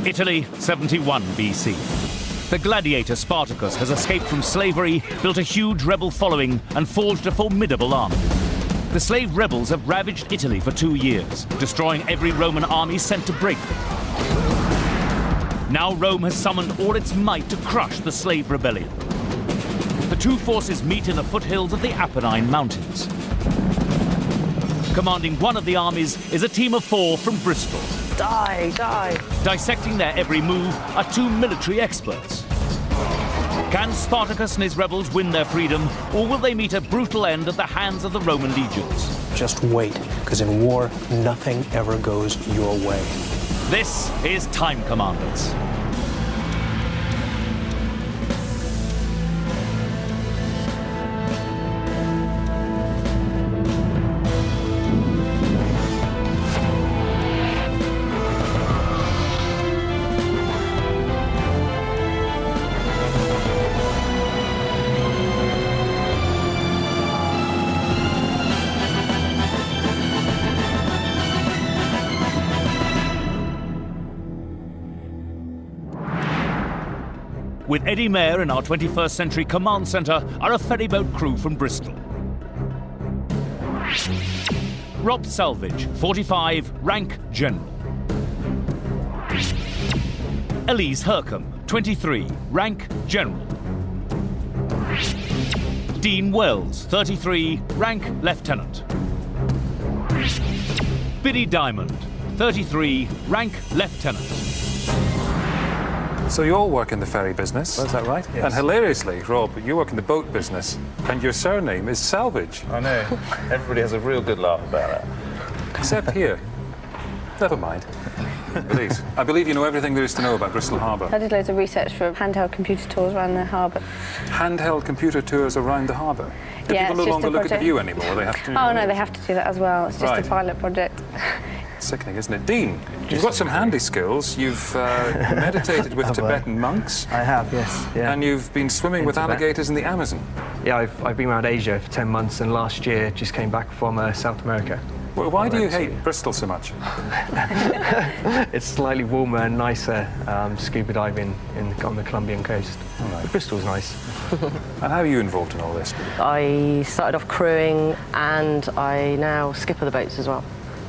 Italy, 71 BC. The gladiator Spartacus has escaped from slavery, built a huge rebel following, and forged a formidable army. The slave rebels have ravaged Italy for 2 years, destroying every Roman army sent to break them. Now Rome has summoned all its might to crush the slave rebellion. The two forces meet in the foothills of the Apennine Mountains. Commanding one of the armies is a team of 4 from Bristol. Die, die. Dissecting their every move are 2 military experts. Can Spartacus and his rebels win their freedom, or will they meet a brutal end at the hands of the Roman legions? Just wait, because in war, nothing ever goes your way. This is Time Commanders. With Eddie Mayer in our 21st century command centre are a ferryboat crew from Bristol. Rob Salvage, 45, rank General. Elise Hercombe, 23, rank General. Dean Wells, 33, rank Lieutenant. Biddy Diamond, 33, rank Lieutenant. So you all work in the ferry business, is that right? Yes. And hilariously, Rob, you work in the boat business, and your surname is Salvage. I know. Everybody has a real good laugh about that. Except here. Never mind. Elise, I believe you know everything there is to know about Bristol Harbour. I did loads of research for handheld computer tours around the harbour. Handheld computer tours around the harbour? Do Yeah, people no it's just longer a look at the project. view anymore? They have to. Oh no, they have to do that as well. It's just Right. a pilot project. Sickening, isn't it? Dean, you've got some handy skills. You've meditated with Tibetan monks. I have, yes. Yeah. And you've been swimming with Tibet. alligators in the Amazon. Yeah, I've been around Asia for 10 months, and last year just came back from South America. Well, why do you hate Bristol so much? It's slightly warmer and nicer scuba diving on the Colombian coast. Right. Bristol's nice. And how are you involved in all this? I started off crewing, and I now skipper the boats as well.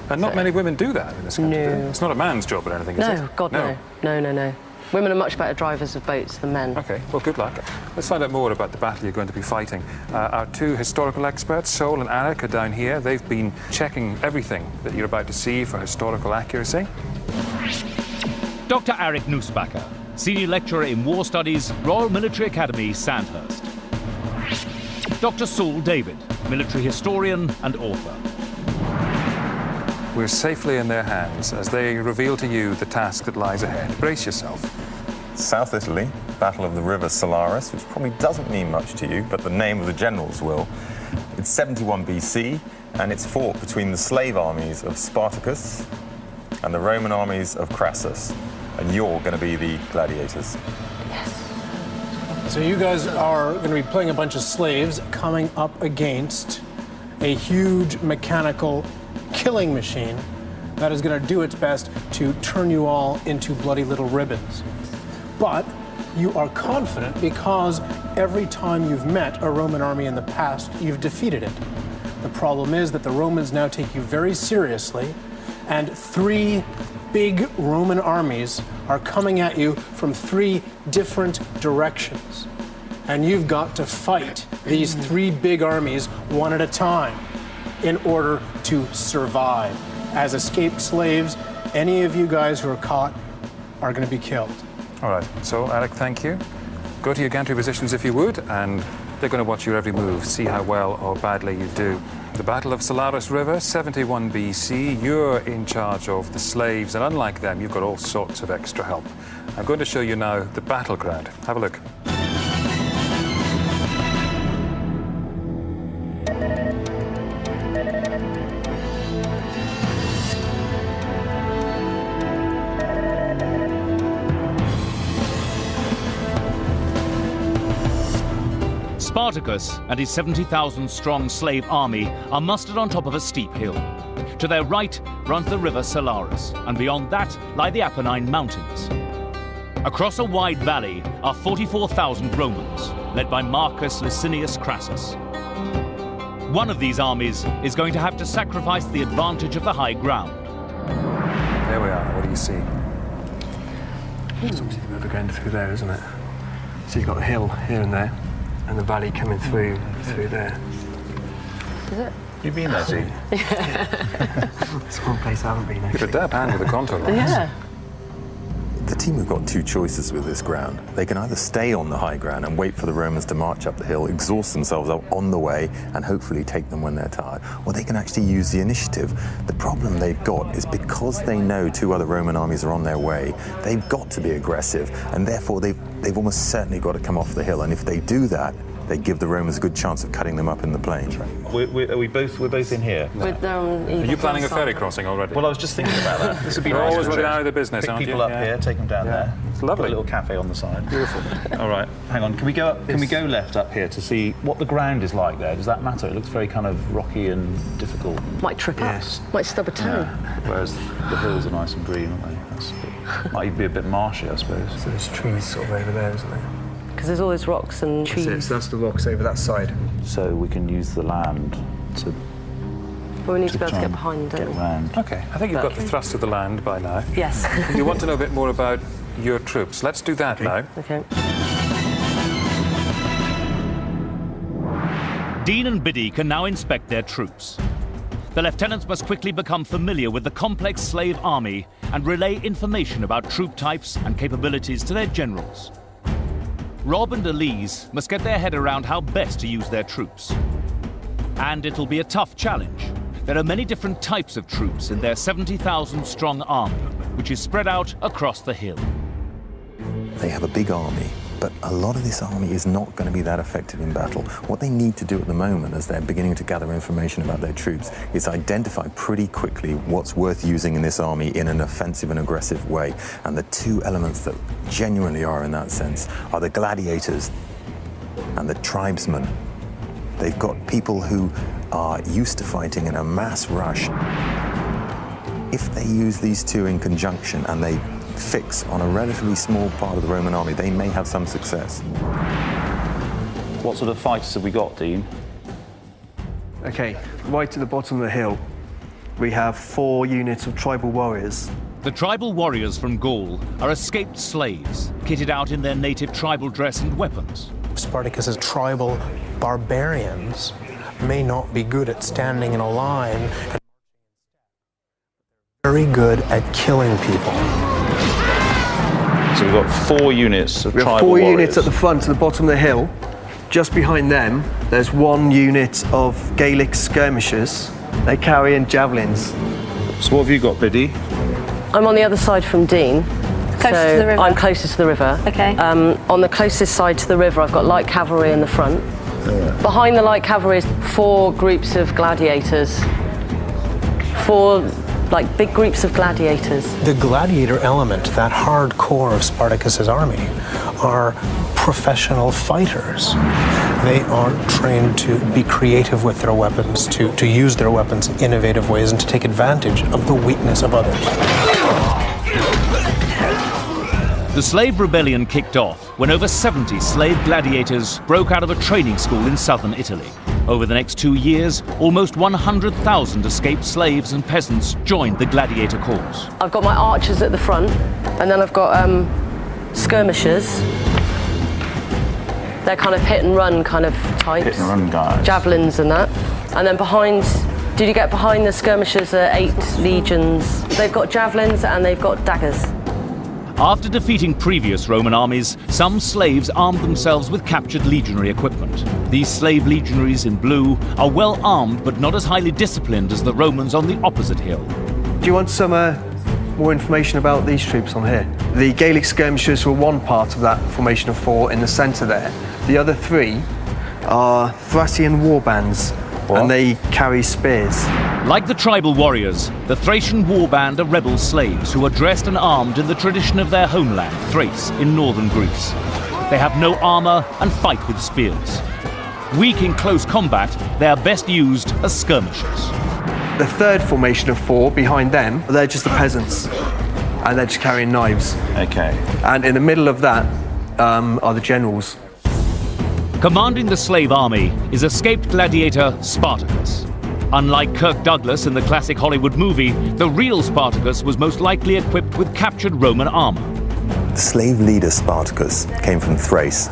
And not many women do that in this country. do they? No. It's not a man's job or anything, is it? No, God, no. No. Women are much better drivers of boats than men. OK, well, good luck. Let's find out more about the battle you're going to be fighting. Our 2 historical experts, Sol and Eric, are down here. They've been checking everything that you're about to see for historical accuracy. Dr. Eric Nussbacher, Senior Lecturer in War Studies, Royal Military Academy, Sandhurst. Dr. Saul David, Military Historian and author. We're safely in their hands as they reveal to you the task that lies ahead. Brace yourself. South Italy, Battle of the River Silarus, which probably doesn't mean much to you, but the name of the generals will. It's 71 BC, and it's fought between the slave armies of Spartacus and the Roman armies of Crassus. And you're going to be the gladiators. So you guys are going to be playing a bunch of slaves coming up against a huge mechanical killing machine that is going to do its best to turn you all into bloody little ribbons. But you are confident because every time you've met a Roman army in the past, you've defeated it. The problem is that the Romans now take you very seriously, and 3 big Roman armies are coming at you from 3 different directions. And you've got to fight these 3 big armies one at a time in order to survive. As escaped slaves, any of you guys who are caught are going to be killed. All right, so, Eric, thank you. Go to your gantry positions if you would, and they're going to watch your every move, see how well or badly you do. The Battle of Silarus River, 71 BC. You're in charge of the slaves, and unlike them, you've got all sorts of extra help. I'm going to show you now the battleground. Have a look. Spartacus and his 70,000-strong slave army are mustered on top of a steep hill. To their right runs the river Silarus, and beyond that lie the Apennine Mountains. Across a wide valley are 44,000 Romans, led by Marcus Licinius Crassus. One of these armies is going to have to sacrifice the advantage of the high ground. There we are. What do you see? It's obviously the river going through there, isn't it? So you've got the hill here and there, and the valley coming through there. Is it? You've been there, Steve? It's one place I haven't been, Give actually. a dab hand with the contour lines. Yeah. The team have got two choices with this ground. They can either stay on the high ground and wait for the Romans to march up the hill, exhaust themselves up on the way, and hopefully take them when they're tired, or they can actually use the initiative. The problem they've got is because they know two other Roman armies are on their way, they've got to be aggressive, and therefore they've almost certainly got to come off the hill, and if they do that, they give the Romans a good chance of cutting them up in the plain. We're both in here? Are you planning a ferry crossing already? Well, I was just thinking about that. This would be You're nice. always looking out of the business, Pick aren't you? people up Yeah. here, take them down there. It's lovely. Put a little cafe on the side. Beautiful. All right, hang on. Can we go up? Can we go left up here to see what the ground is like there? Does that matter? It looks very kind of rocky and difficult. Might trip Yes. up. Might stub a toe. Whereas the hills are nice and green, aren't they? Might even be a bit marshy, I suppose. So there's trees sort of over there, isn't there? Because there's all those rocks and trees. So that's the rocks over that side. So we can use the land to But we need to be able try to get and behind, get don't we? round. Okay, I think you've got the thrust of the land by now. Yes. You want to know a bit more about your troops. Let's do that now. Okay. Dean and Biddy can now inspect their troops. The lieutenants must quickly become familiar with the complex slave army and relay information about troop types and capabilities to their generals. Rob and Elise must get their head around how best to use their troops. And it'll be a tough challenge. There are many different types of troops in their 70,000 strong army, which is spread out across the hill. They have a big army, but a lot of this army is not going to be that effective in battle. What they need to do at the moment, as they're beginning to gather information about their troops, is identify pretty quickly what's worth using in this army in an offensive and aggressive way. And the two elements that genuinely are in that sense are the gladiators and the tribesmen. They've got people who are used to fighting in a mass rush. If they use these two in conjunction and they fix on a relatively small part of the Roman army, they may have some success. What sort of fighters have we got, Dean? Okay, right at the bottom of the hill, we have 4 units of tribal warriors. The tribal warriors from Gaul are escaped slaves, kitted out in their native tribal dress and weapons. Spartacus's tribal barbarians may not be good at standing in a line, and very good at killing people. So we've got 4 units of We have tribal 4 warriors. units at the front, at the bottom of the hill. Just behind them, there's 1 unit of Gaelic skirmishers. They carry in javelins. So what have you got, Biddy? I'm on the other side from Dean. Closest to the river? I'm closest to the river. Okay. On the closest side to the river, I've got light cavalry in the front. Behind the light cavalry is 4 groups of gladiators. 4 big groups of gladiators. The gladiator element, that hardcore of Spartacus's army, are professional fighters. They are trained to be creative with their weapons, to use their weapons in innovative ways, and to take advantage of the weakness of others. The slave rebellion kicked off when over 70 slave gladiators broke out of a training school in southern Italy. Over the next 2 years, almost 100,000 escaped slaves and peasants joined the gladiator corps. I've got my archers at the front, and then I've got skirmishers. They're kind of hit and run kind of types. Hit and run guys. Javelins and that. And then behind, did you get behind the skirmishers are 8 legions. They've got javelins and they've got daggers. After defeating previous Roman armies, some slaves armed themselves with captured legionary equipment. These slave legionaries in blue are well armed but not as highly disciplined as the Romans on the opposite hill. Do you want some more information about these troops on here? The Gaelic skirmishers were one part of that formation of 4 in the centre there. The other 3 are Thracian warbands, and they carry spears. Like the tribal warriors, the Thracian warband are rebel slaves who are dressed and armed in the tradition of their homeland, Thrace, in northern Greece. They have no armour and fight with spears. Weak in close combat, they are best used as skirmishers. The third formation of 4 behind them, they're just the peasants. and they're just carrying knives. Okay. And in the middle of that are the generals. Commanding the slave army is escaped gladiator Spartacus. Unlike Kirk Douglas in the classic Hollywood movie, the real Spartacus was most likely equipped with captured Roman armor. The slave leader Spartacus came from Thrace.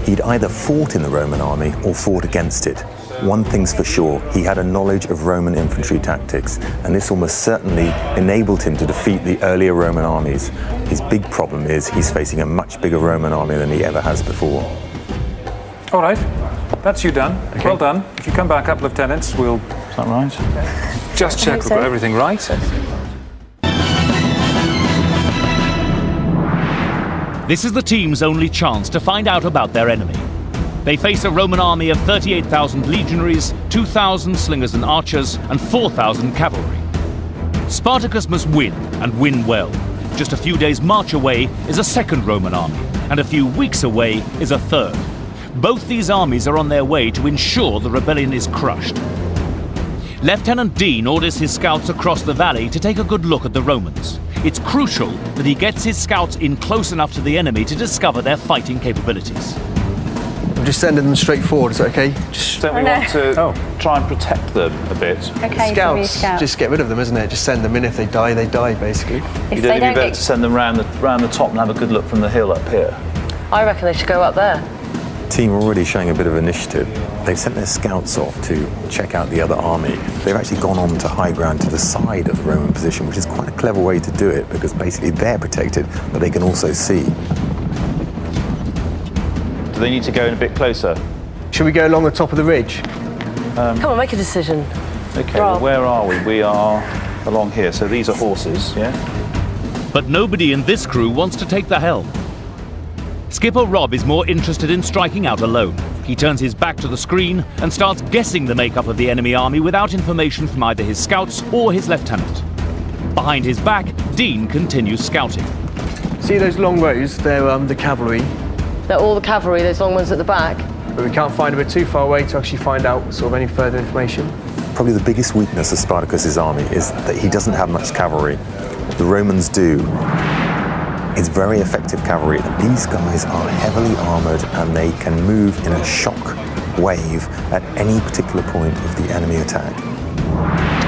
He'd either fought in the Roman army or fought against it. One thing's for sure, he had a knowledge of Roman infantry tactics, and this almost certainly enabled him to defeat the earlier Roman armies. His big problem is he's facing a much bigger Roman army than he ever has before. All right, that's you done. Okay. Well done. If you come back up, Lieutenants, we'll... Is that right? Just check we've got everything right. This is the team's only chance to find out about their enemy. They face a Roman army of 38,000 legionaries, 2,000 slingers and archers, and 4,000 cavalry. Spartacus must win, and win well. Just a few days' march away is a second Roman army, and a few weeks away is a third. Both these armies are on their way to ensure the rebellion is crushed. Lieutenant Dean orders his scouts across the valley to take a good look at the Romans. It's crucial that he gets his scouts in close enough to the enemy to discover their fighting capabilities. I'm just sending them straight forward, is that okay? Don't we want to try and protect them a bit? Okay, Scouts, just get rid of them, isn't it? Just send them in. If they die, basically. You don't be better to send them round the top and have a good look from the hill up here? I reckon they should go up there. Team are already showing a bit of initiative. They've sent their scouts off to check out the other army. They've actually gone on to high ground to the side of the Roman position, which is quite a clever way to do it, because basically they're protected, but they can also see. Do they need to go in a bit closer? Should we go along the top of the ridge? Come on, make a decision. Okay, well, where are we? We are along here, so these are horses, yeah? But nobody in this crew wants to take the helm. Skipper Rob is more interested in striking out alone. He turns his back to the screen and starts guessing the makeup of the enemy army without information from either his scouts or his lieutenant. Behind his back, Dean continues scouting. See those long rows? They're the cavalry. They're all the cavalry, those long ones at the back. But we can't find them. We're too far away to actually find out sort of any further information. Probably the biggest weakness of Spartacus's army is that he doesn't have much cavalry. The Romans do. It's very effective cavalry. These guys are heavily armoured and they can move in a shock wave at any particular point of the enemy attack.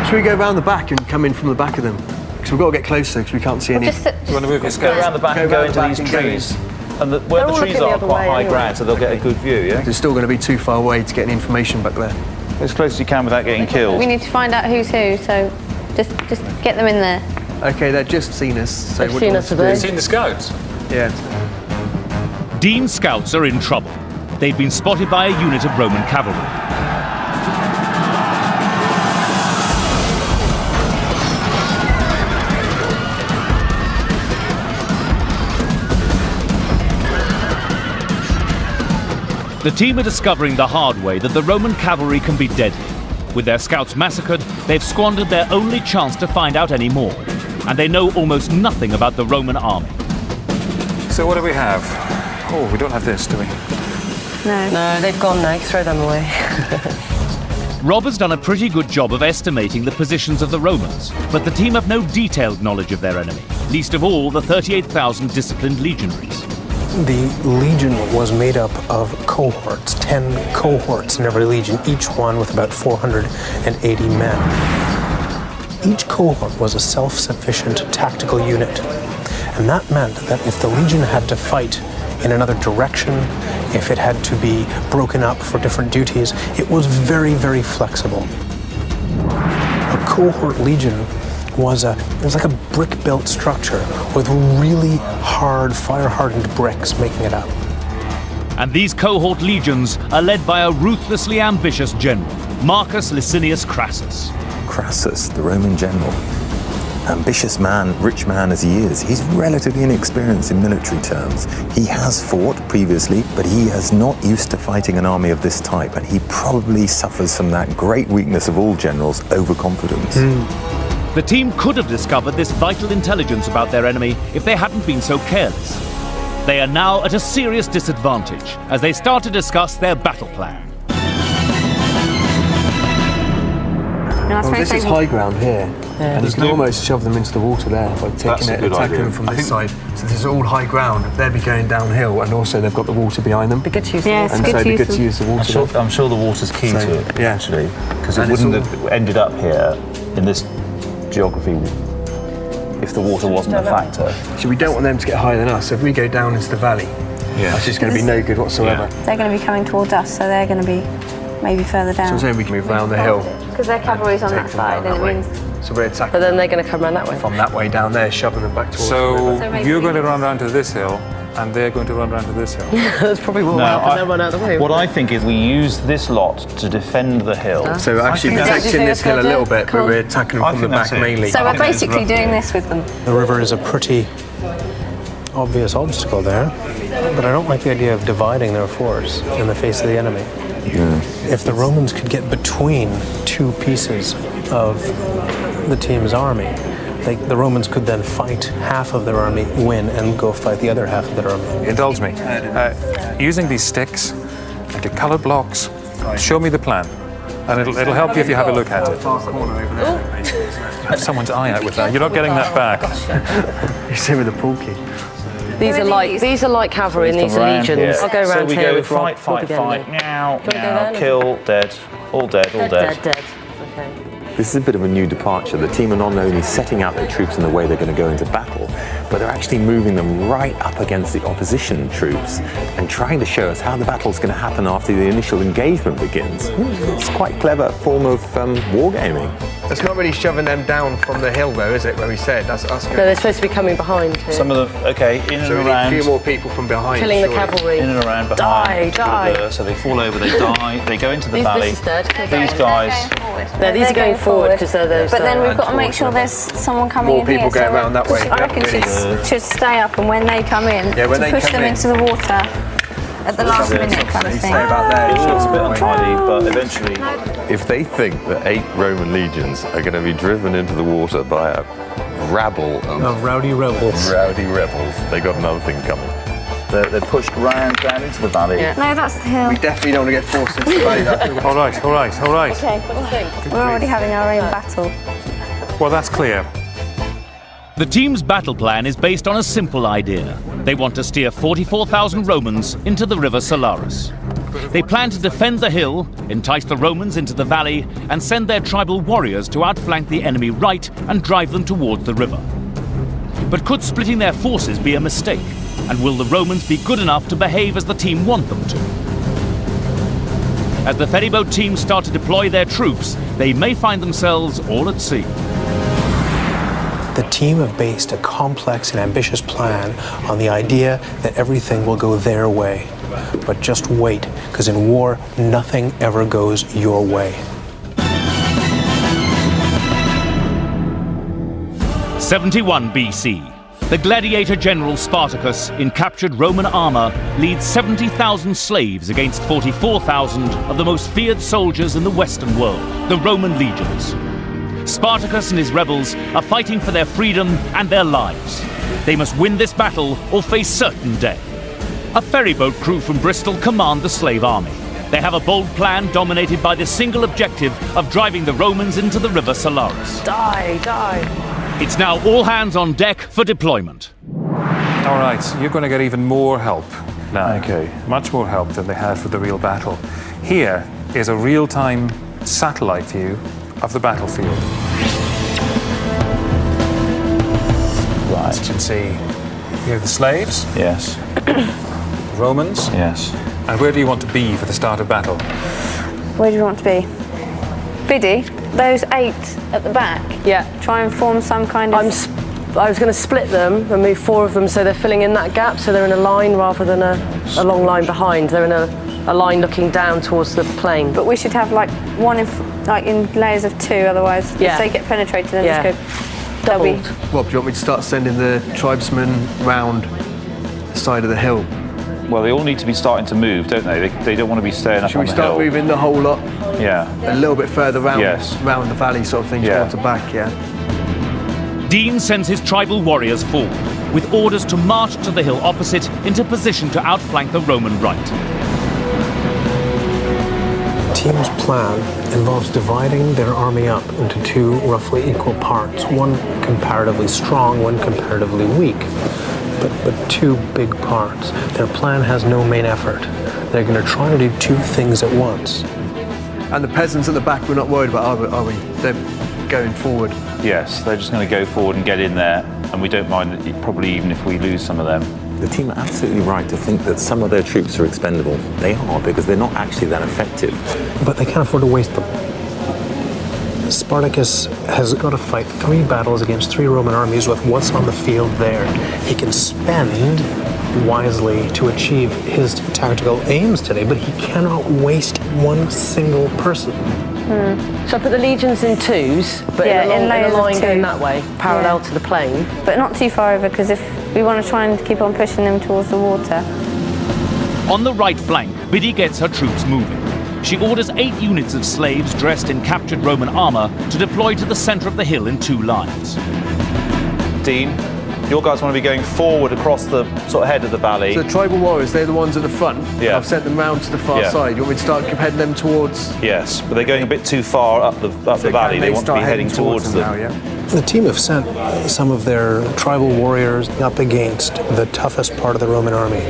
Should we go around the back and come in from the back of them? Because we've got to get closer because we can't see any. You want to move your Go around the back and go into these trees. And where the trees are quite high ground, so they'll get a good view, yeah? They're still going to be too far away to get any information back there. As close as you can without getting killed. We need to find out who's who, so just get them in there. Okay, they've just seen us. So They've seen us today. You've seen the scouts? Yeah. Dean's scouts are in trouble. They've been spotted by a unit of Roman cavalry. The team are discovering the hard way that the Roman cavalry can be deadly. With their scouts massacred, they've squandered their only chance to find out any more. And they know almost nothing about the Roman army. So what do we have? Oh, we don't have this, do we? No, they've gone now. Throw them away. Rob has done a pretty good job of estimating the positions of the Romans, but the team have no detailed knowledge of their enemy, least of all the 38,000 disciplined legionaries. The legion was made up of cohorts, 10 cohorts in every legion, each one with about 480 men. Each cohort was a self-sufficient tactical unit, and that meant that if the legion had to fight in another direction, if it had to be broken up for different duties, it was very, very flexible. A cohort legion was like a brick-built structure with really hard, fire-hardened bricks making it up. And these cohort legions are led by a ruthlessly ambitious general, Marcus Licinius Crassus. Crassus, the Roman general. Ambitious man, rich man as he is, he's relatively inexperienced in military terms. He has fought previously, but he is not used to fighting an army of this type, and he probably suffers from that great weakness of all generals, overconfidence. The team could have discovered this vital intelligence about their enemy if they hadn't been so careless. They are now at a serious disadvantage as they start to discuss their battle plan. that's Well, very this is safe. high ground here, and you can almost shove them into the water there by taking it and attacking them from this side. So this is all high ground. They'd be going downhill, and also they've got the water behind them. Be good to use Yeah, the it's And good so to it'd be use good them. to use the water. I'm sure the water's key So, to it, yeah. actually, because it And it's wouldn't have ended up here in this geography if the water wasn't a factor. So we don't want them to get higher than us. So if we go down into the valley, that's just going to be no good whatsoever. They're going to be coming towards us, so they're going to be maybe further So down. I'm saying we can move round the hill. Because their cavalry's on that Take them side, down and that it way. means... So we're attacking But then they're going to come around that way. from that way down there, shoving them back towards the So river. maybe you're we going to can- run round to this hill, and they're going to run round to this hill. That's probably what will happen. They'll run out of the way. What I think is we use this lot to defend the hill. So we're actually think that's- protecting this hill a little bit, Cool. but we're attacking them I from the think back that's it. mainly. So I we're think it's basically roughly- doing this with them. The river is a pretty obvious obstacle there, but I don't like the idea of dividing their force in the face of the enemy. If the Romans could get between two pieces of the team's army, the Romans could then fight half of their army, win, and go fight the other half of their army. Indulge me. Using these sticks and your coloured blocks, show me the plan. And it'll help you if you have a look at it. Someone's eye out with that. You're not getting that back. You see with the pool key. These are light cavalry and these are Around legions. here. I'll go around so we here go with Rob. fight, fight, We'll fight, begin meow, go meow, there? kill, dead, all dead, all dead. Dead. Okay. This is a bit of a new departure. The team are not only setting out their troops in the way they're going to go into battle, but they're actually moving them right up against the opposition troops and trying to show us how the battle's going to happen after the initial engagement begins. It's quite a clever form of wargaming. That's not really shoving them down from the hill, though, is it? Where we said that's us. No, they're supposed to be coming behind here. Some of them, okay, in and So we need a around. few more people from behind. Killing the surely. cavalry. In and around behind. Die. So they fall over, they die, they go into the This valley. is dead. These guys, No, these are going forward because they're those. But then we've got to towards make sure them. there's someone coming More in people here. go around that way. I reckon should stay up, and when they come in, Yeah, when to they push come them in. into the water at the last minute kind of Say thing. about there. it looks a bit untidy, but eventually If they think that 8 Roman legions are going to be driven into the water by a rabble of Rowdy rebels. rowdy rebels, they got another thing coming. they're pushed round down into the valley. Yeah. No, that's the hill. We definitely don't want to get forced into the valley. That. All right. Okay, what do you think? We're already having our own battle. Well, that's clear. The team's battle plan is based on a simple idea. They want to steer 44,000 Romans into the river Silarus. They plan to defend the hill, entice the Romans into the valley, and send their tribal warriors to outflank the enemy right and drive them towards the river. But could splitting their forces be a mistake? And will the Romans be good enough to behave as the team want them to? As the ferryboat team start to deploy their troops, they may find themselves all at sea. The team have based a complex and ambitious plan on the idea that everything will go their way. But just wait, because in war, nothing ever goes your way. 71 BC. The gladiator general Spartacus, in captured Roman armor, leads 70,000 slaves against 44,000 of the most feared soldiers in the Western world, the Roman legions. Spartacus and his rebels are fighting for their freedom and their lives. They must win this battle or face certain death. A ferryboat crew from Bristol command the slave army. They have a bold plan dominated by the single objective of driving the Romans into the river Silarus. Die. It's now all hands on deck for deployment. All right, you're going to get even more help now. Okay. Much more help than they had for the real battle. Here is a real-time satellite view of the battlefield. Right. As you can see, here are the slaves, Yes. the Romans, Yes. and where do you want to be for the start of battle? Where do you want to be? Biddy, those 8 at the back. Yeah. Try and form some kind of... I was going to split them and move 4 of them so they're filling in that gap, so they're in a line rather than a long line behind. They're in a line looking down towards the plain. But we should have like one in layers of 2, otherwise Yeah. if they get penetrated then Yeah. just go double. Rob, do you want me to start sending the tribesmen round the side of the hill? Well, they all need to be starting to move, don't they? They don't want to be staying up Should on we the start hill. moving the whole lot Yeah. a little bit further round, Yes. round the valley sort of thing, Yeah. towards the back, yeah? Dean sends his tribal warriors forward, with orders to march to the hill opposite into position to outflank the Roman right. team's plan involves dividing their army up into two roughly equal parts, one comparatively strong, one comparatively weak, but two big parts. Their plan has no main effort. They're going to try to do two things at once. And the peasants at the back, we're not worried about, are we? They're going forward. Yes, they're just going to go forward and get in there, and we don't mind that probably even if we lose some of them. The team are absolutely right to think that some of their troops are expendable. They are, because they're not actually that effective. But they can't afford to waste them. Spartacus has got to fight 3 battles against 3 Roman armies with what's on the field there. He can spend wisely to achieve his tactical aims today, but he cannot waste one single person. So I put the legions in 2s, but in a line going that way, parallel to the plain. But not too far over, because if we want to try and keep on pushing them towards the water. On the right flank, Biddy gets her troops moving. She orders 8 units of slaves dressed in captured Roman armor to deploy to the center of the hill in 2 lines. Dean, your guys want to be going forward across the sort of head of the valley. So the tribal warriors, they're the ones at the front. Yeah. I've sent them round to the far side. You want me to start heading them towards? Yes, but they're going a bit too far up the valley. They want to be heading towards them. Now, yeah? The team have sent some of their tribal warriors up against the toughest part of the Roman army.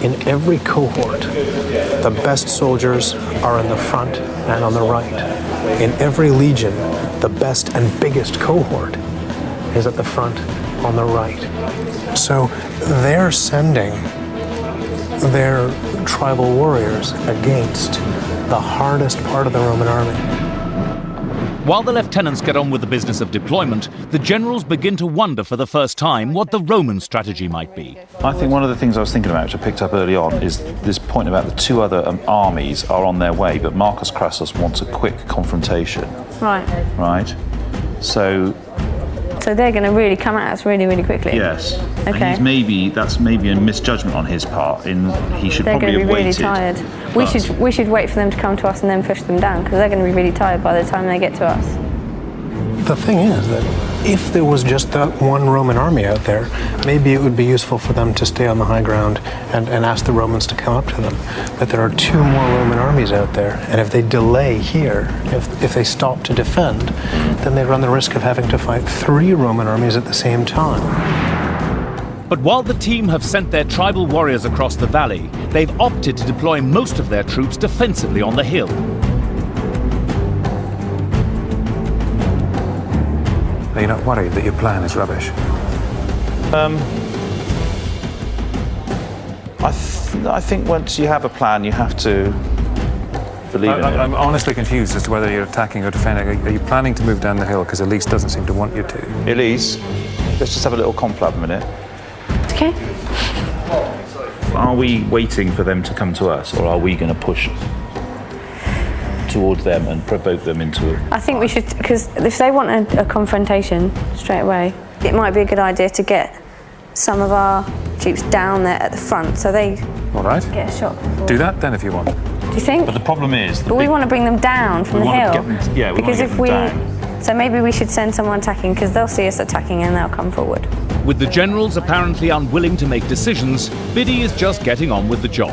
In every cohort, the best soldiers are in the front and on the right. In every legion, the best and biggest cohort is at the front on the right. So they're sending their tribal warriors against the hardest part of the Roman army. While the lieutenants get on with the business of deployment, the generals begin to wonder for the first time what the Roman strategy might be. I think one of the things I was thinking about, which I picked up early on, is this point about the 2 other armies are on their way, but Marcus Crassus wants a quick confrontation. Right. Right? So they're going to really come at us really, really quickly. yes. Okay. And that's maybe a misjudgment on his part. He should They're probably going to be have really waited. tired. We should wait for them to come to us and then push them down, because they're going to be really tired by the time they get to us. The thing is that if there was just that one Roman army out there, maybe it would be useful for them to stay on the high ground and ask the Romans to come up to them. But there are 2 more Roman armies out there, and if they delay here, if they stop to defend, then they run the risk of having to fight 3 Roman armies at the same time. But while the team have sent their tribal warriors across the valley, they've opted to deploy most of their troops defensively on the hill. Are you not worried that your plan is rubbish? I think once you have a plan, you have to believe in it. I'm honestly confused as to whether you're attacking or defending. Are you planning to move down the hill? Because Elise doesn't seem to want you to. Elise, let's just have a little conflab a minute. Okay. Are we waiting for them to come to us, or are we going to push towards them and provoke them into it? I think we should, because if they want a confrontation straight away, it might be a good idea to get some of our troops down there at the front so they All right. get a shot before. Do that then if you want. Do you think? But the problem is... But we want to bring them down from the hill. Because if we... So maybe we should send someone attacking, because they'll see us attacking and they'll come forward. With the generals apparently unwilling to make decisions, Biddy is just getting on with the job.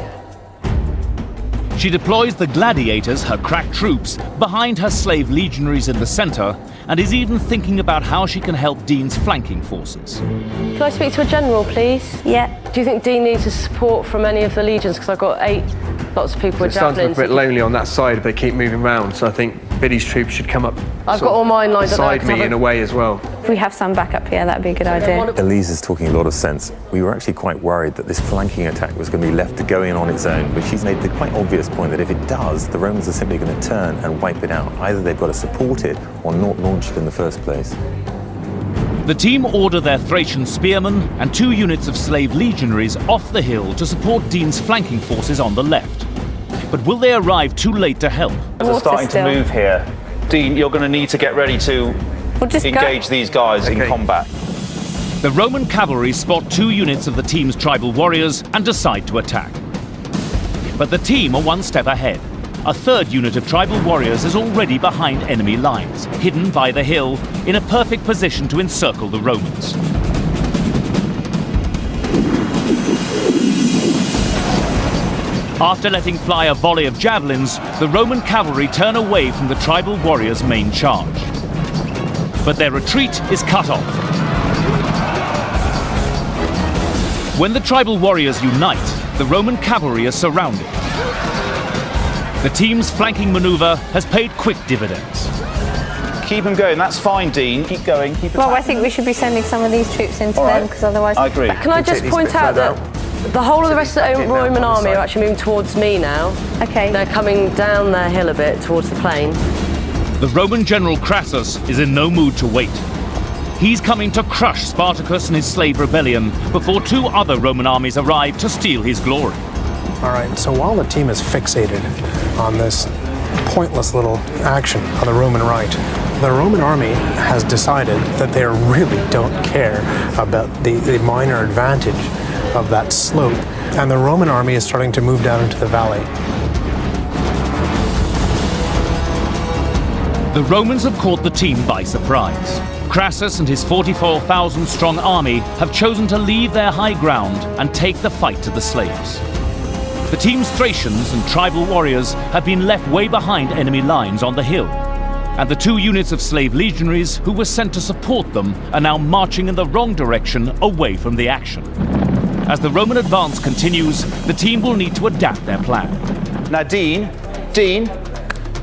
She deploys the gladiators, her crack troops, behind her slave legionaries in the center, and is even thinking about how she can help Dean's flanking forces. Can I speak to a general, please? Yeah. Do you think Dean needs support from any of the legions? Because I've got 8, lots of people with It's starting to javelins. look a bit lonely on that side if they keep moving round, so I think Biddy's troops should come up I've got all mine lined up there, beside 'cause me I've in a way as well. If we have some back up here, that'd be a good idea. Elise is talking a lot of sense. We were actually quite worried that this flanking attack was going to be left to go in on its own, but she's made the quite obvious point that if it does, the Romans are simply going to turn and wipe it out. Either they've got to support it or not launch it in the first place. The team order their Thracian spearmen and 2 units of slave legionaries off the hill to support Dean's flanking forces on the left. But will they arrive too late to help? As they're starting to move here, Dean, you're going to need to get ready to engage these guys in combat. The Roman cavalry spot 2 units of the team's tribal warriors and decide to attack. But the team are one step ahead. A 3rd unit of tribal warriors is already behind enemy lines, hidden by the hill, in a perfect position to encircle the Romans. After letting fly a volley of javelins, the Roman cavalry turn away from the tribal warriors' main charge. But their retreat is cut off. When the tribal warriors unite, the Roman cavalry is surrounded. The team's flanking maneuver has paid quick dividends. Keep them going, that's fine, Dean. Keep going, keep Well, I think we should be sending some of these troops into them, because otherwise... I agree. Can I just point out that the whole of the rest of the Roman army are actually moving towards me now. Okay. They're coming down their hill a bit towards the plain. The Roman general Crassus is in no mood to wait. He's coming to crush Spartacus and his slave rebellion before two other Roman armies arrive to steal his glory. All right, so while the team is fixated on this pointless little action on the Roman right, the Roman army has decided that they really don't care about the minor advantage of that slope, and the Roman army is starting to move down into the valley. The Romans have caught the team by surprise. Crassus and his 44,000-strong army have chosen to leave their high ground and take the fight to the slaves. The team's Thracians and tribal warriors have been left way behind enemy lines on the hill, and the two units of slave legionaries who were sent to support them are now marching in the wrong direction away from the action. As the Roman advance continues, the team will need to adapt their plan. Now, Dean,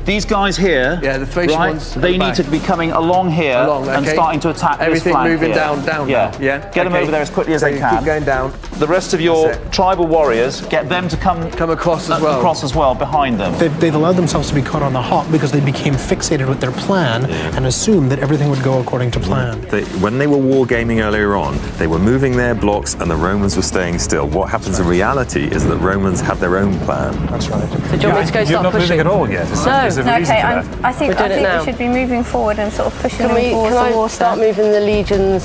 these guys here, the Thracian ones, they need to be coming along here and starting to attack this flank. Everything moving here. down Yeah. now. Get them over there as quickly as they can. Keep going down. The rest of your tribal warriors, get them to come across as well. Behind them. They've allowed themselves to be caught on the hop because they became fixated with their plan and assumed that everything would go according to plan. When they were wargaming earlier on, they were moving their blocks and the Romans were staying still. What happens in reality is that Romans have their own plan. That's right. So do you want me to go start pushing? You're not moving at all yet. I think we should be moving forward and sort of pushing them towards the water. Start moving the legions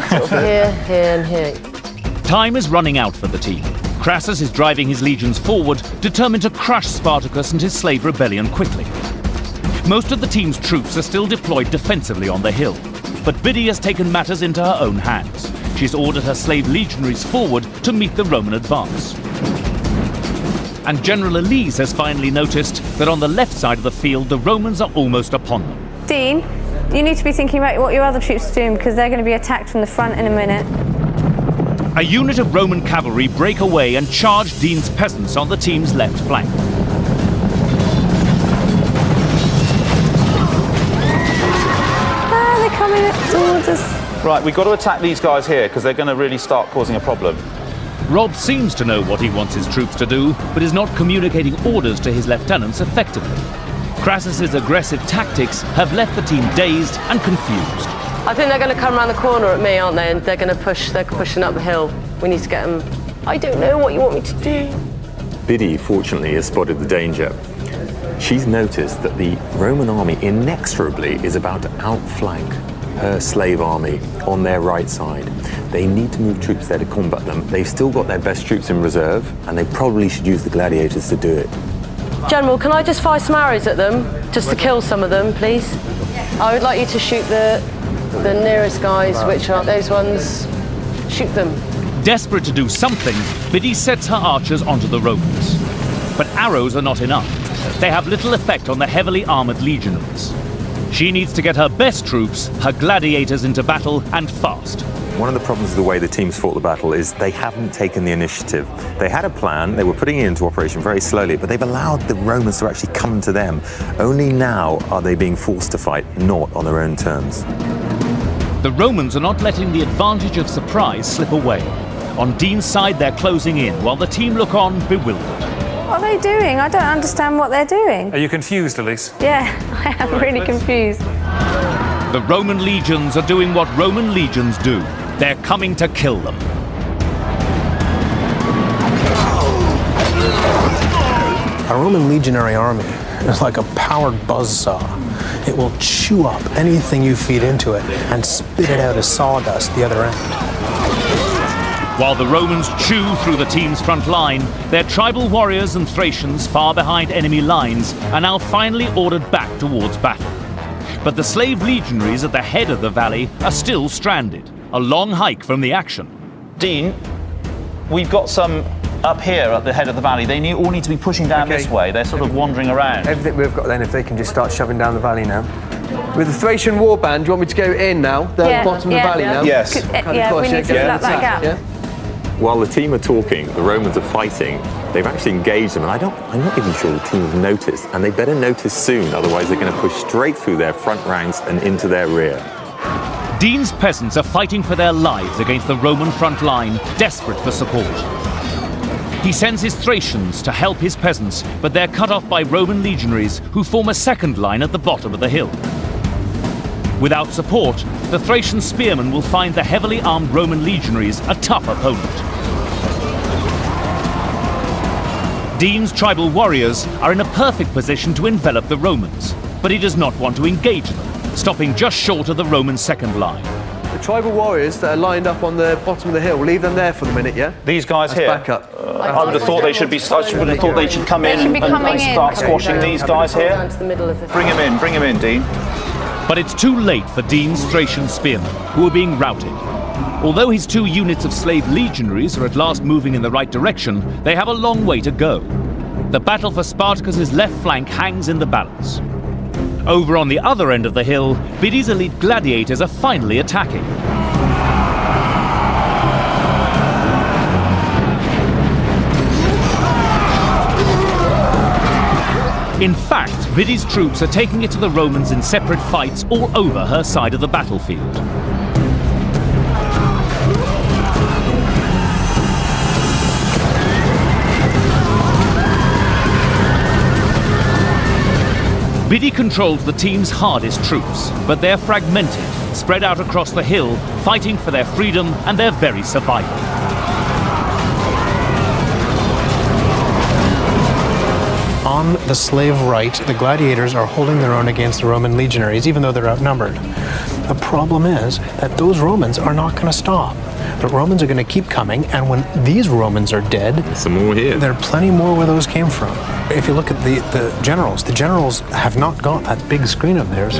sort of here, here and here? Time is running out for the team. Crassus is driving his legions forward, determined to crush Spartacus and his slave rebellion quickly. Most of the team's troops are still deployed defensively on the hill, but Biddy has taken matters into her own hands. She's ordered her slave legionaries forward to meet the Roman advance. And General Elise has finally noticed that on the left side of the field, the Romans are almost upon them. Dean, you need to be thinking about what your other troops are doing, because they're going to be attacked from the front in a minute. A unit of Roman cavalry break away and charge Dean's peasants on the team's left flank. They're coming up towards us. Right, we've got to attack these guys here because they're going to really start causing a problem. Rob seems to know what he wants his troops to do, but is not communicating orders to his lieutenants effectively. Crassus's aggressive tactics have left the team dazed and confused. I think they're going to come around the corner at me, aren't they? And they're going to push. They're pushing up the hill. We need to get them. I don't know what you want me to do. Biddy, fortunately, has spotted the danger. She's noticed that the Roman army inexorably is about to outflank her slave army on their right side. They need to move troops there to combat them. They've still got their best troops in reserve, and they probably should use the gladiators to do it. General, can I just fire some arrows at them, just to kill some of them, please? I would like you to shoot the nearest guys, which are those ones. Shoot them. Desperate to do something, Biddy sets her archers onto the Romans. But arrows are not enough. They have little effect on the heavily armoured legionaries. She needs to get her best troops, her gladiators, into battle, and fast. One of the problems with the way the teams fought the battle is they haven't taken the initiative. They had a plan, they were putting it into operation very slowly, but they've allowed the Romans to actually come to them. Only now are they being forced to fight, not on their own terms. The Romans are not letting the advantage of surprise slip away. On Dean's side, they're closing in, while the team look on bewildered. What are they doing? I don't understand what they're doing. Are you confused, Elise? Yeah, I am really confused. The Roman legions are doing what Roman legions do. They're coming to kill them. A Roman legionary army is like a powered buzzsaw. It will chew up anything you feed into it and spit it out as sawdust the other end. While the Romans chew through the team's front line, their tribal warriors and Thracians far behind enemy lines are now finally ordered back towards battle. But the slave legionaries at the head of the valley are still stranded, a long hike from the action. Dean, we've got some up here at the head of the valley, they all need to be pushing down this way. They're sort of wandering around. Everything we've got then, if they can just start shoving down the valley now. With the Thracian warband, do you want me to go in now? They're at the bottom of the valley now? Yes. We need to fill that gap. Yeah? While the team are talking, the Romans are fighting. They've actually engaged them, and I'm not even sure the team have noticed, and they better notice soon, otherwise they're going to push straight through their front ranks and into their rear. Dean's peasants are fighting for their lives against the Roman front line, desperate for support. He sends his Thracians to help his peasants, but they're cut off by Roman legionaries who form a second line at the bottom of the hill. Without support, the Thracian spearmen will find the heavily armed Roman legionaries a tough opponent. Dean's tribal warriors are in a perfect position to envelop the Romans, but he does not want to engage them, stopping just short of the Roman second line. The tribal warriors that are lined up on the bottom of the hill, leave them there for the minute, yeah? These guys That's here. back up. I would have thought they should be. I would have thought they should come in and start squashing these guys here. Bring him in, Dean. But it's too late for Dean's Thracian spearmen, who are being routed. Although his 2 units of slave legionaries are at last moving in the right direction, they have a long way to go. The battle for Spartacus's left flank hangs in the balance. Over on the other end of the hill, Biddy's elite gladiators are finally attacking. In fact, Biddy's troops are taking it to the Romans in separate fights all over her side of the battlefield. Biddy controls the team's hardest troops, but they're fragmented, spread out across the hill, fighting for their freedom and their very survival. On the slave right, the gladiators are holding their own against the Roman legionaries, even though they're outnumbered. The problem is that those Romans are not going to stop. The Romans are going to keep coming, and when these Romans are dead, There's some more here. there are plenty more where those came from. If you look at the generals have not got that big screen of theirs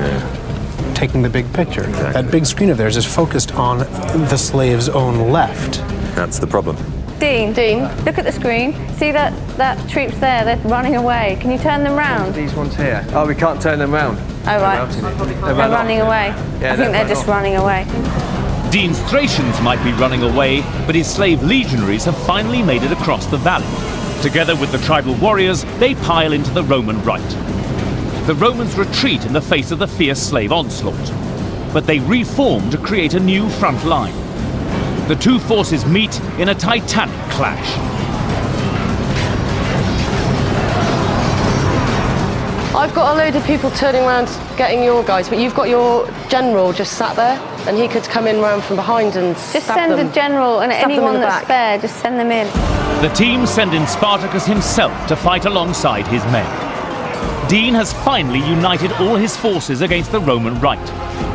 taking the big picture. Exactly. That big screen of theirs is focused on the slaves' own left. That's the problem. Dean, look at the screen. See that troops there? They're running away. Can you turn them round? These ones here. Oh, we can't turn them round. Oh, right. They're running away. Yeah, I think they're just running away. Dean's Thracians might be running away, but his slave legionaries have finally made it across the valley. Together with the tribal warriors, they pile into the Roman right. The Romans retreat in the face of the fierce slave onslaught, but they reform to create a new front line. The two forces meet in a titanic clash. I've got a load of people turning around getting your guys, but you've got your general just sat there, and he could come in round from behind and Just send the general and anyone that's spare, just send them in. The team send in Spartacus himself to fight alongside his men. Dean has finally united all his forces against the Roman right,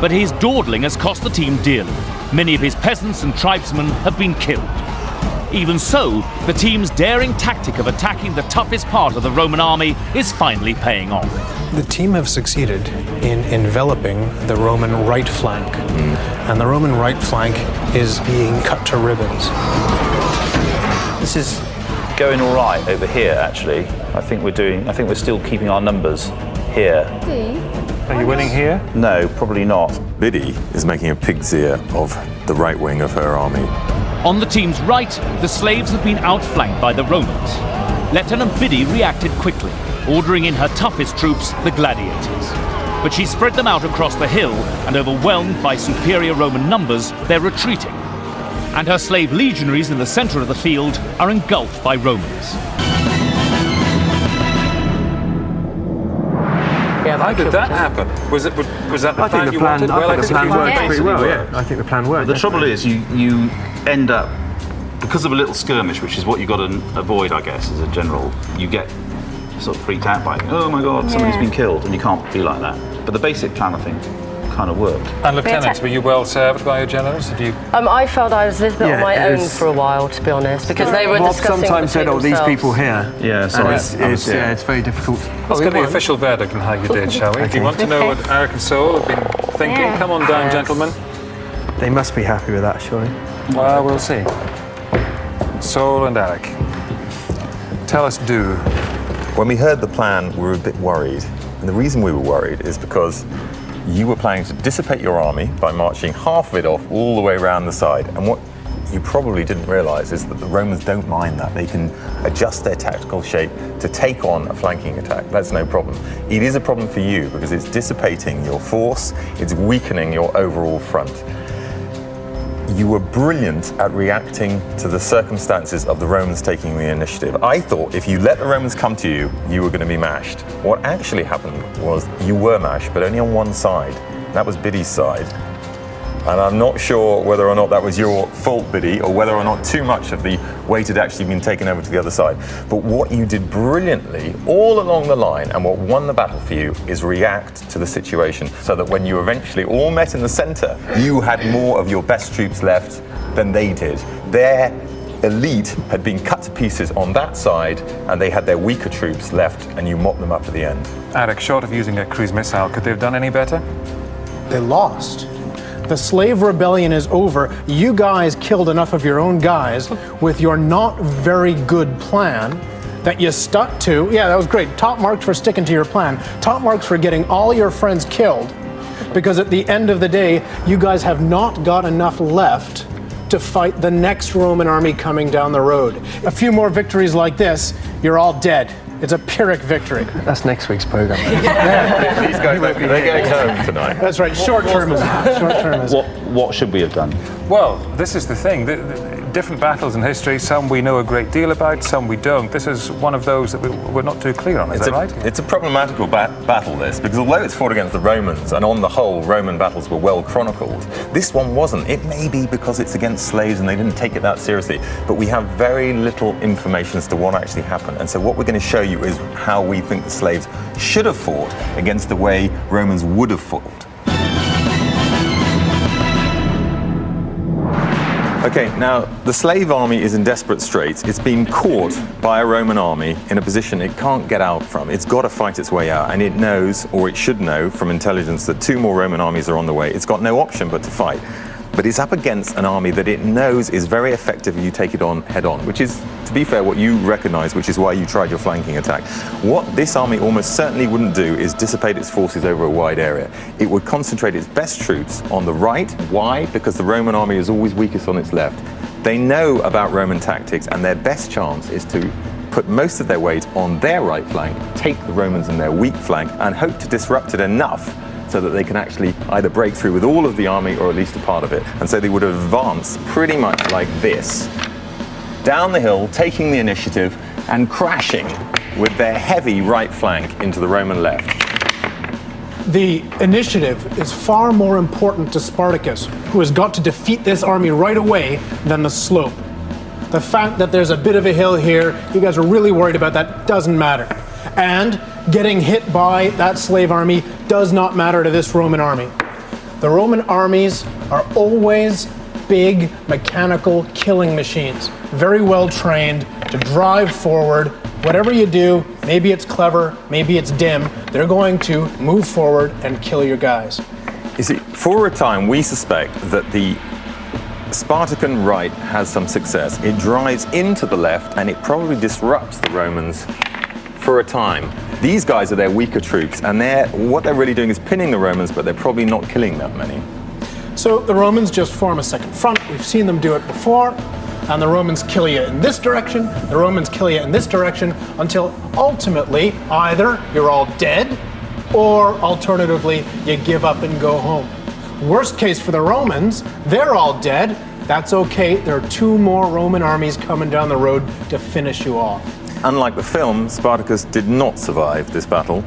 but his dawdling has cost the team dearly. Many of his peasants and tribesmen have been killed. Even so, the team's daring tactic of attacking the toughest part of the Roman army is finally paying off. The team have succeeded in enveloping the Roman right flank, and the Roman right flank is being cut to ribbons. This is going all right over here, actually. I think we're still keeping our numbers here. Are you winning here? No, probably not. Biddy is making a pig's ear of the right wing of her army. On the team's right, the slaves have been outflanked by the Romans. Lieutenant Biddy reacted quickly, ordering in her toughest troops, the gladiators. But she spread them out across the hill, and overwhelmed by superior Roman numbers, they're retreating. And her slave legionaries in the center of the field are engulfed by Romans. How did that happen? Was that the plan you wanted? I think the plan worked pretty well, yeah. I think the plan worked. The trouble is, you end up, because of a little skirmish, which is what you've got to avoid, I guess, as a general, you get sort of freaked out by it. Oh my God, somebody's been killed, and you can't be like that. But the basic plan, I think, kind of worked. And lieutenants, were you well served by your generals? Did you? I felt I was a little bit on my own for a while, to be honest, because they were discussing sometimes said, "Oh, these people here." Yeah, sorry. It's very difficult. Let's get the official verdict on how you did, shall we? If you want to know what Eric and Saul have been thinking, come on down, gentlemen. They must be happy with that, surely. Well, we'll see. Saul and Eric. Tell us, do. When we heard the plan, we were a bit worried. And the reason we were worried is because you were planning to dissipate your army by marching half of it off all the way around the side. And what you probably didn't realize is that the Romans don't mind that. They can adjust their tactical shape to take on a flanking attack. That's no problem. It is a problem for you because it's dissipating your force, it's weakening your overall front. You were brilliant at reacting to the circumstances of the Romans taking the initiative. I thought if you let the Romans come to you, you were going to be mashed. What actually happened was you were mashed, but only on one side. That was Biddy's side. And I'm not sure whether or not that was your fault, Biddy, or whether or not too much of the weight had actually been taken over to the other side. But what you did brilliantly all along the line, and what won the battle for you, is react to the situation so that when you eventually all met in the center, you had more of your best troops left than they did. Their elite had been cut to pieces on that side, and they had their weaker troops left, and you mopped them up at the end. Eric, short of using a cruise missile, could they have done any better? They lost. The slave rebellion is over. You guys killed enough of your own guys with your not very good plan that you stuck to. Yeah, that was great. Top marks for sticking to your plan. Top marks for getting all your friends killed. Because at the end of the day, you guys have not got enough left to fight the next Roman army coming down the road. A few more victories like this, you're all dead. It's a Pyrrhic victory. That's next week's program. These guys, they're getting home tonight. That's right, short-termism. Short-termism. What should we have done? Well, this is the thing. The different battles in history, some we know a great deal about, some we don't. This is one of those that we're not too clear on, is that right? It's a problematical battle, this, because although it's fought against the Romans, and on the whole, Roman battles were well chronicled, this one wasn't. It may be because it's against slaves and they didn't take it that seriously, but we have very little information as to what actually happened. And so what we're going to show you is how we think the slaves should have fought against the way Romans would have fought. Okay, now the slave army is in desperate straits. It's been caught by a Roman army in a position it can't get out from. It's got to fight its way out, and it knows, or it should know from intelligence, that 2 more Roman armies are on the way. It's got no option but to fight. But it's up against an army that it knows is very effective if you take it on head on, which is, to be fair, what you recognize, which is why you tried your flanking attack. What this army almost certainly wouldn't do is dissipate its forces over a wide area. It would concentrate its best troops on the right. Why? Because the Roman army is always weakest on its left. They know about Roman tactics, and their best chance is to put most of their weight on their right flank, take the Romans in their weak flank, and hope to disrupt it enough so that they can actually either break through with all of the army or at least a part of it. And so they would advance pretty much like this, down the hill, taking the initiative and crashing with their heavy right flank into the Roman left. The initiative is far more important to Spartacus, who has got to defeat this army right away, than the slope. The fact that there's a bit of a hill here, you guys are really worried about that, doesn't matter. And getting hit by that slave army does not matter to this Roman army. The Roman armies are always big mechanical killing machines, very well trained to drive forward. Whatever you do, maybe it's clever, maybe it's dim, they're going to move forward and kill your guys. You see, for a time we suspect that the Spartan right has some success. It drives into the left and it probably disrupts the Romans for a time. These guys are their weaker troops, and what they're really doing is pinning the Romans, but they're probably not killing that many. So the Romans just form a second front. We've seen them do it before, and the Romans kill you in this direction, the Romans kill you in this direction, until ultimately either you're all dead, or alternatively you give up and go home. Worst case for the Romans, they're all dead. That's okay, there are 2 more Roman armies coming down the road to finish you off. Unlike the film, Spartacus did not survive this battle.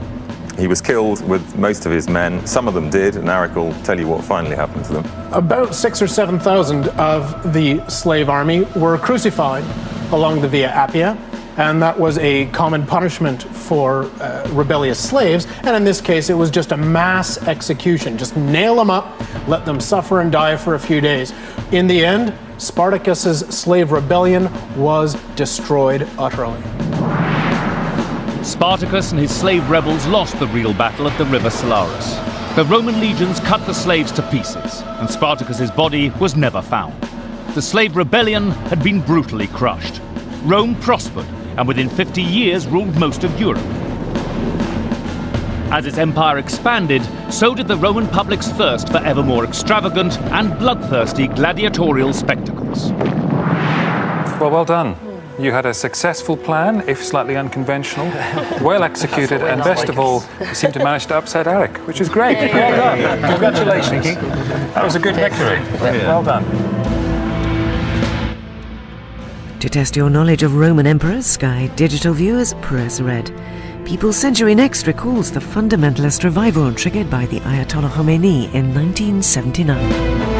He was killed with most of his men. Some of them did, and Eric will tell you what finally happened to them. About 6,000 or 7,000 of the slave army were crucified along the Via Appia, and that was a common punishment for rebellious slaves. And in this case, it was just a mass execution. Just nail them up, let them suffer and die for a few days. In the end, Spartacus's slave rebellion was destroyed utterly. Spartacus and his slave rebels lost the real battle at the river Silarus. The Roman legions cut the slaves to pieces, and Spartacus's body was never found. The slave rebellion had been brutally crushed. Rome prospered, and within 50 years ruled most of Europe. As its empire expanded, so did the Roman public's thirst for ever more extravagant and bloodthirsty gladiatorial spectacles. Well done. You had a successful plan, if slightly unconventional, well executed, and best of all, you seem to manage to upset Eric, which is great. Well done. Congratulations. That was a good victory. Well done. To test your knowledge of Roman emperors, Sky Digital Viewers, press red. People's Century Next recalls the fundamentalist revival triggered by the Ayatollah Khomeini in 1979.